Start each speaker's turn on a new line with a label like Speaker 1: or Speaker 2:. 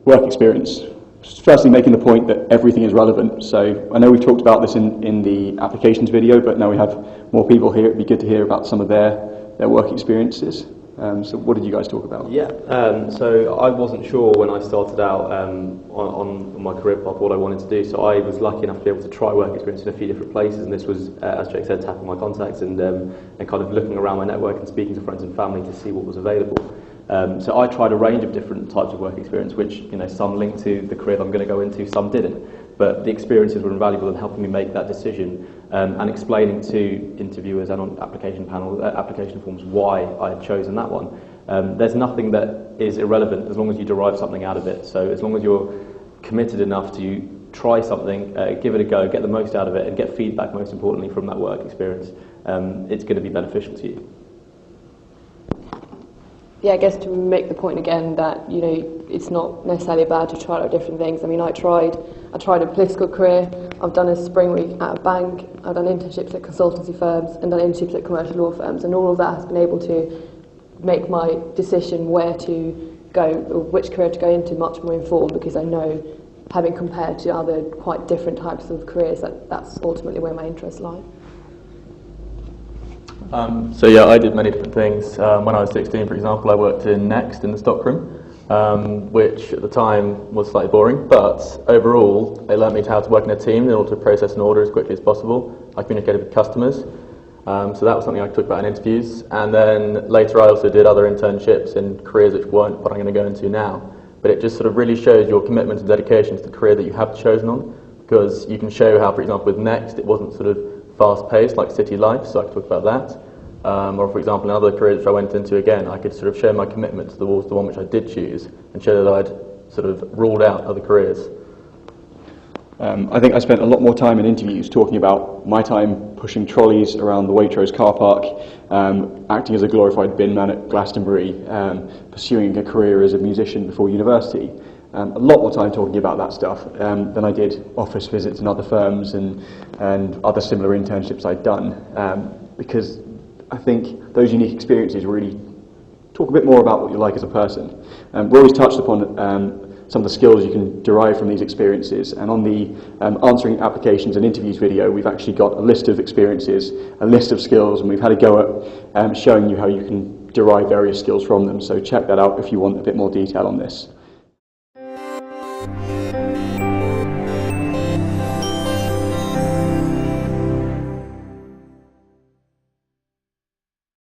Speaker 1: Work experience. Firstly, making the point that everything is relevant. So I know we've talked about this in the applications video, but now we have more people here. It'd be good to hear about some of their work experiences. So what did you guys talk about?
Speaker 2: Yeah, so I wasn't sure when I started out on my career path what I wanted to do, so I was lucky enough to be able to try work experience in a few different places, and this was, as Jake said, tapping my contacts and kind of looking around my network and speaking to friends and family to see what was available. So I tried a range of different types of work experience, which some linked to the career that I'm going to go into, some didn't. But the experiences were invaluable in helping me make that decision and explaining to interviewers and on application forms why I had chosen that one. There's nothing that is irrelevant as long as you derive something out of it. So as long as you're committed enough to try something, give it a go, get the most out of it, and get feedback, most importantly, from that work experience, it's going to be beneficial to you.
Speaker 3: Yeah, I guess to make the point again that it's not necessarily bad to try out different things. I mean, I tried a political career. I've done a spring week at a bank. I've done internships at consultancy firms and done internships at commercial law firms, and all of that has been able to make my decision where to go or which career to go into much more informed, because I know, having compared to other quite different types of careers, that's ultimately where my interests lie.
Speaker 4: So yeah, I did many different things. When I was 16, for example, I worked in Next in the stockroom, which at the time was slightly boring, but overall it learnt me how to work in a team in order to process an order as quickly as possible. I communicated with customers, so that was something I talked about in interviews. And then later I also did other internships in careers which weren't what I'm going to go into now. But it just sort of really shows your commitment and dedication to the career that you have chosen on, because you can show how, for example, with Next, it wasn't sort of fast-paced like city life, so I could talk about that. Or for example, in other careers which I went into, again, I could sort of show my commitment towards the one which I did choose and show that I'd sort of ruled out other careers.
Speaker 1: I think I spent a lot more time in interviews talking about my time pushing trolleys around the Waitrose car park, acting as a glorified bin man at Glastonbury, pursuing a career as a musician before university. A lot more time talking about that stuff than I did office visits in other firms and other similar internships I'd done, because I think those unique experiences really talk a bit more about what you're like as a person. We always touched upon some of the skills you can derive from these experiences, and on the answering applications and interviews video, we've actually got a list of experiences, a list of skills, and we've had a go at showing you how you can derive various skills from them. So check that out if you want a bit more detail on this.